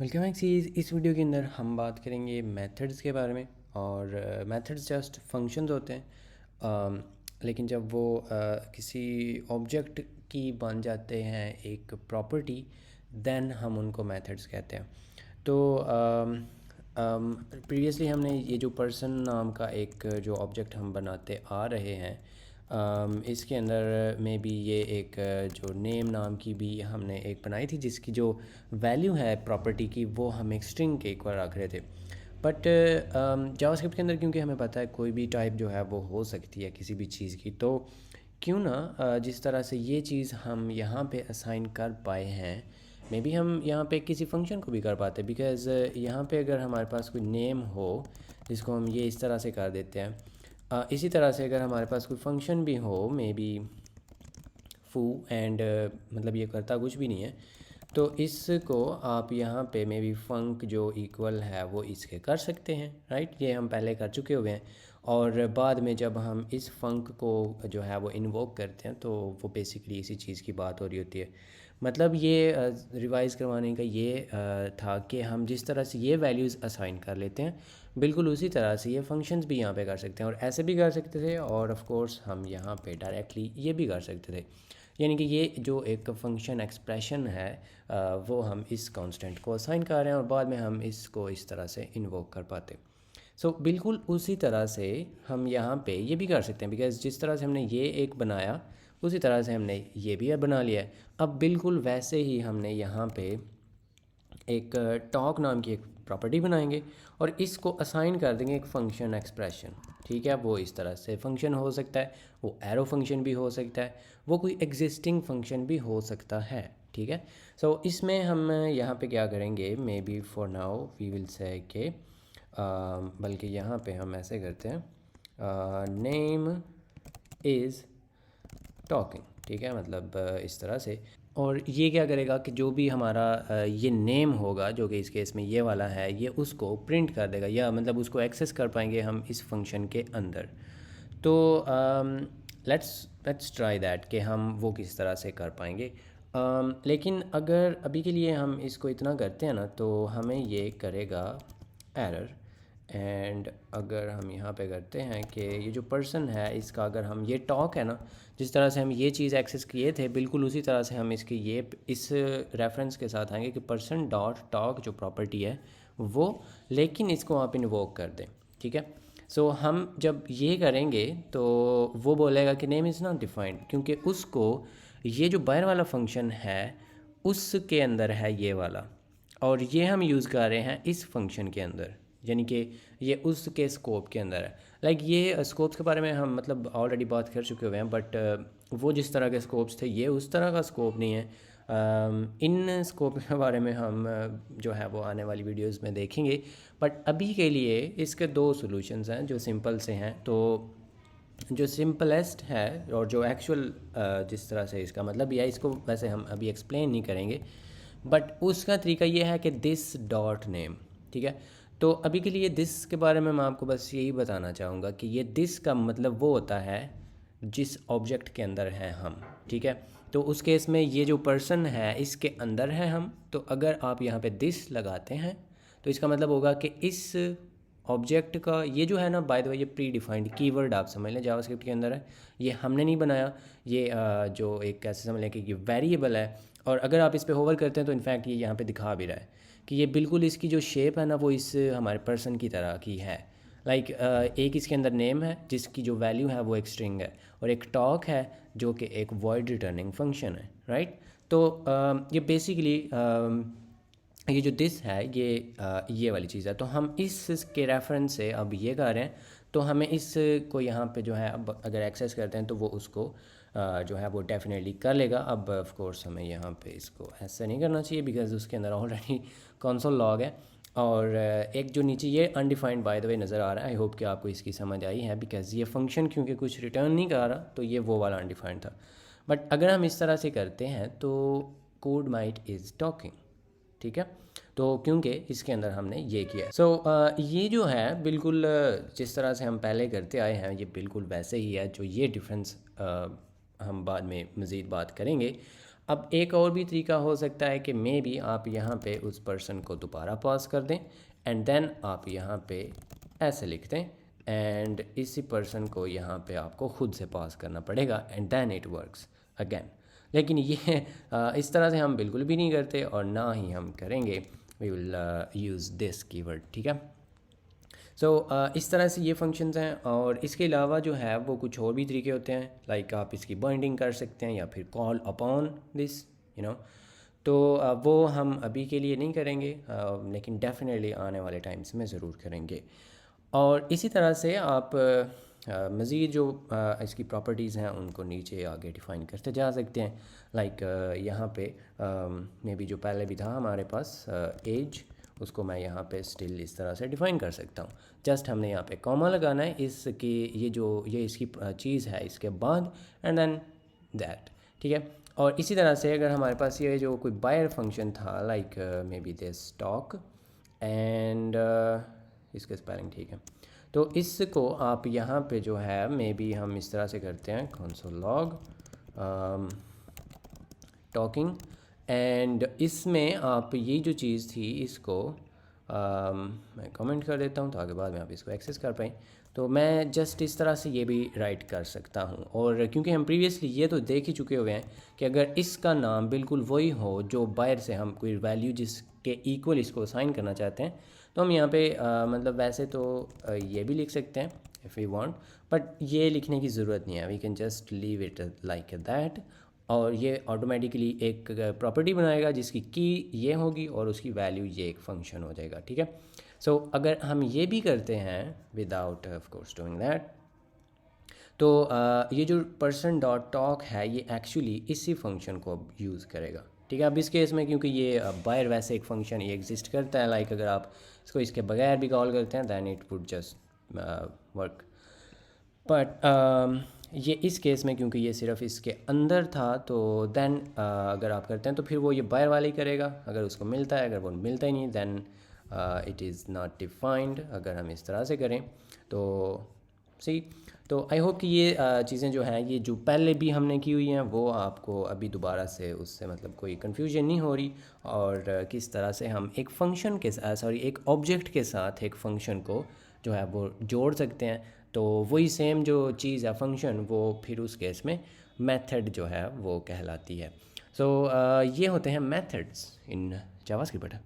Welcome axes. इस video के अंदर हम बात करेंगे मेथड्स के बारे में। और मेथड्स जस्ट फंक्शंस होते हैं, लेकिन जब वो किसी ऑब्जेक्ट की बन जाते हैं एक प्रॉपर्टी, देन हम उनको मेथड्स कहते हैं। तो प्रीवियसली हमने ये जो पर्सन नाम का एक जो ऑब्जेक्ट हम बनाते आ रहे हैं, इसके अंदर में भी ये एक जो नेम नाम की भी हमने एक बनाई थी, जिसकी जो वैल्यू है प्रॉपर्टी की वो हम एक स्ट्रिंग के इक्वल रख रहे थे। बट जावास्क्रिप्ट के अंदर क्योंकि हमें पता है कोई भी टाइप जो है वो हो सकती है किसी भी चीज़ की, तो क्यों ना जिस तरह से ये चीज़ हम यहाँ पे असाइन कर पाए हैं, मे बी हम यहाँ पे किसी फंक्शन को भी कर पाते। बिकॉज़ यहाँ पे अगर हमारे पास कोई नेम हो जिसको हम ये इस तरह से कर देते हैं, इसी तरह से अगर हमारे पास कोई फंक्शन भी हो, मे बी फू एंड मतलब ये करता कुछ भी नहीं है, तो इसको आप यहाँ पे मे बी फंक जो इक्वल है वो इसके कर सकते हैं, राइट। ये हम पहले कर चुके हुए हैं। और बाद में जब हम इस फंक को जो है वो इन्वोक करते हैं, तो वो बेसिकली इसी चीज़ की बात हो रही होती है। मतलब ये रिवाइज़ करवाने का ये था कि हम जिस तरह से ये वैल्यूज़ असाइन कर लेते हैं, बिल्कुल उसी तरह से ये फंक्शंस भी यहाँ पे कर सकते हैं, और ऐसे भी कर सकते थे, और ऑफ कोर्स हम यहाँ पे डायरेक्टली ये भी कर सकते थे। यानी कि ये जो एक फंक्शन एक्सप्रेशन है, वो हम इस कांस्टेंट को असाइन कर रहे हैं और बाद में हम इसको इस तरह से इन्वोक कर पाते। सो बिल्कुल उसी तरह से हम यहाँ पे ये भी कर सकते हैं, बिकॉज़ जिस तरह से हमने ये एक बनाया उसी तरह से हमने ये भी बना लिया है। अब बिल्कुल वैसे ही हमने यहाँ पे एक टॉक नाम की एक प्रॉपर्टी बनाएंगे और इसको असाइन कर देंगे एक फंक्शन एक्सप्रेशन। ठीक है, वो इस तरह से फंक्शन हो सकता है, वो एरो फंक्शन भी हो सकता है, वो कोई एग्जिस्टिंग फंक्शन भी हो सकता है। ठीक है, सो इसमें हम यहाँ पे क्या करेंगे, maybe for now we will say के बल्कि यहाँ पे हम ऐसे करते हैं, नेम इज़ टॉकिंग। ठीक है, मतलब इस तरह से। और ये क्या करेगा कि जो भी हमारा ये नेम होगा, जो कि इस केस में ये वाला है, ये उसको प्रिंट कर देगा, या मतलब उसको एक्सेस कर पाएंगे हम इस फंक्शन के अंदर। तो लेट्स ट्राई दैट कि हम वो किस तरह से कर पाएंगे। लेकिन अगर अभी के लिए हम इसको इतना करते हैं ना, तो हमें ये करेगा एरर। एंड अगर हम यहाँ पे करते हैं कि ये जो पर्सन है इसका, अगर हम ये टॉक है ना, जिस तरह से हम ये चीज़ एक्सेस किए थे, बिल्कुल उसी तरह से हम इसकी ये इस रेफरेंस के साथ आएंगे कि पर्सन डॉट टॉक जो प्रॉपर्टी है वो, लेकिन इसको आप इन्वोक कर दें। ठीक है, सो हम जब ये करेंगे तो वो बोलेगा कि नेम इज़ नॉट डिफाइंड, क्योंकि उसको ये जो बाहर वाला फंक्शन है उसके अंदर है ये वाला, और ये हम यूज़ कर रहे हैं इस फंक्शन के अंदर, यानी कि ये उसके स्कोप के अंदर है। लाइक ये स्कोप्स के बारे में हम मतलब ऑलरेडी बात कर चुके हुए हैं, बट वो जिस तरह के स्कोप्स थे ये उस तरह का स्कोप नहीं है। इन स्कोप के बारे में हम जो है वो आने वाली वीडियोस में देखेंगे। बट अभी के लिए इसके दो सॉल्यूशंस हैं जो सिंपल से हैं। तो जो सिंपलेस्ट है और जो एक्चुअल जिस तरह से इसका मतलब यह, इसको वैसे हम अभी एक्सप्लेन नहीं करेंगे, बट उसका तरीका ये है कि दिस डॉट नेम। ठीक है, तो अभी के लिए दिस के बारे में मैं आपको बस यही बताना चाहूँगा कि ये दिस का मतलब वो होता है जिस ऑब्जेक्ट के अंदर हैं हम। ठीक है, तो उस केस में ये जो पर्सन है इसके अंदर है हम, तो अगर आप यहाँ पे दिस लगाते हैं तो इसका मतलब होगा कि इस ऑब्जेक्ट का ये जो है ना, बाय द वे ये प्री डिफाइंड कीवर्ड आप समझ लें जावास्क्रिप्ट के अंदर है, ये हमने नहीं बनाया। ये जो एक कैसे समझ लें कि ये वेरिएबल है, और अगर आप इस पर होवर करते हैं तो इनफैक्ट ये यहाँ पे दिखा भी रहा है कि ये बिल्कुल इसकी जो शेप है ना वो इस हमारे पर्सन की तरह की है। लाइक एक इसके अंदर नेम है जिसकी जो वैल्यू है वो एक स्ट्रिंग है, और एक टॉक है जो कि एक वॉइड रिटर्निंग फंक्शन है, राइट। तो ये बेसिकली ये जो दिस है ये वाली चीज़ है। तो हम इसके रेफरेंस से अब ये कर रहे हैं, तो हमें इसको यहाँ पे जो है अब अगर एक्सेस करते हैं तो वो उसको जो है वो डेफिनेटली कर लेगा। अब ऑफ कोर्स हमें यहाँ पे इसको ऐसे नहीं करना चाहिए बिकॉज उसके अंदर ऑलरेडी कंसोल लॉग है, और एक जो नीचे ये अनडिफाइंड बाय द वे नज़र आ रहा है। आई होप कि आपको इसकी समझ आई है, बिकॉज ये फंक्शन क्योंकि कुछ रिटर्न नहीं कर रहा तो ये वो वाला अनडिफाइंड था। बट अगर हम इस तरह से करते हैं तो कोड माइट इज़ टॉकिंग। ठीक है, तो क्योंकि इसके अंदर हमने ये किया है। सो ये जो है बिल्कुल जिस तरह से हम पहले करते आए हैं ये बिल्कुल वैसे ही है। जो ये डिफरेंस हम बाद में मज़ीद बात करेंगे। अब एक और भी तरीका हो सकता है कि मे बी आप यहाँ पे उस पर्सन को दोबारा पास कर दें एंड देन आप यहाँ पे ऐसे लिख दें एंड इसी पर्सन को यहाँ पे आपको ख़ुद से पास करना पड़ेगा and then it works again. लेकिन ये इस तरह से हम बिल्कुल भी नहीं करते और ना ही हम करेंगे। We will use this keyword, ठीक है। सो इस तरह से ये फंक्शंस हैं और इसके अलावा जो है वो कुछ और भी तरीके होते हैं, लाइक आप इसकी बाइंडिंग कर सकते हैं या फिर call upon this, you know. तो वो हम अभी के लिए नहीं करेंगे, लेकिन डेफिनेटली आने वाले टाइम्स में ज़रूर करेंगे। और इसी तरह से आप मज़ीद जो इसकी प्रॉपर्टीज़ हैं उनको नीचे आगे डिफ़ाइन करते जा सकते हैं। लाइक यहाँ पे मे बी जो पहले भी था हमारे पास एज, उसको मैं यहाँ पे स्टिल इस तरह से डिफ़ाइन कर सकता हूँ। जस्ट हमने यहाँ पे कॉमा लगाना है इसकी, ये इसकी चीज़ है इसके बाद एंड देन दैट, ठीक है। और इसी तरह से अगर हमारे पास ये जो कोई बायर फंक्शन था like may be this stock and इसके स्पेलिंग ठीक है, तो इसको आप यहाँ पे जो है मे बी हम इस तरह से करते हैं कंसोल लॉग टॉकिंग एंड इसमें आप ये जो चीज़ थी इसको मैं कमेंट कर देता हूँ ताकि बाद में आप इसको एक्सेस कर पाएँ। तो मैं जस्ट इस तरह से ये भी राइट कर सकता हूँ। और क्योंकि हम प्रीवियसली ये तो देख ही चुके हुए हैं कि अगर इसका नाम बिल्कुल वही हो जो बाहर से हम कोई वैल्यू जिसके इक्वल इसको असाइन करना चाहते हैं, तो हम यहाँ पे मतलब वैसे तो ये भी लिख सकते हैं इफ़ वी वांट, बट ये लिखने की ज़रूरत नहीं है। We can just leave it like that और ये ऑटोमेटिकली एक प्रॉपर्टी बनाएगा जिसकी की ये होगी और उसकी वैल्यू ये एक फंक्शन हो जाएगा, ठीक है। सो अगर हम ये भी करते हैं without of course doing that, तो ये जो पर्सन डॉट टॉक है ये एक्चुअली इसी फंक्शन को यूज़ करेगा, ठीक है। अब इस केस में क्योंकि ये बाहर वैसे एक फ़ंक्शन ये एग्जिस्ट करता है, लाइक अगर आप इसको इसके बगैर भी कॉल करते हैं than it would just work, but ये इस केस में क्योंकि ये सिर्फ इसके अंदर था तो देन अगर आप करते हैं तो फिर वो ये बाहर वाले ही करेगा अगर उसको मिलता है, अगर वो मिलता ही नहीं then it is not defined. अगर हम इस तरह से करें तो सी, तो आई होप कि ये चीज़ें जो हैं ये जो पहले भी हमने की हुई हैं वो आपको अभी दोबारा से उससे मतलब कोई कन्फ्यूजन नहीं हो रही, और किस तरह से हम एक फ़ंक्शन के साथ एक ऑब्जेक्ट के साथ एक फ़ंक्शन को जो है वो जोड़ सकते हैं। तो वही सेम जो चीज़ है फंक्शन वो फिर उस केस में मेथड जो है वो कहलाती है। सो ये होते हैं मेथड्स इन जावास्क्रिप्ट।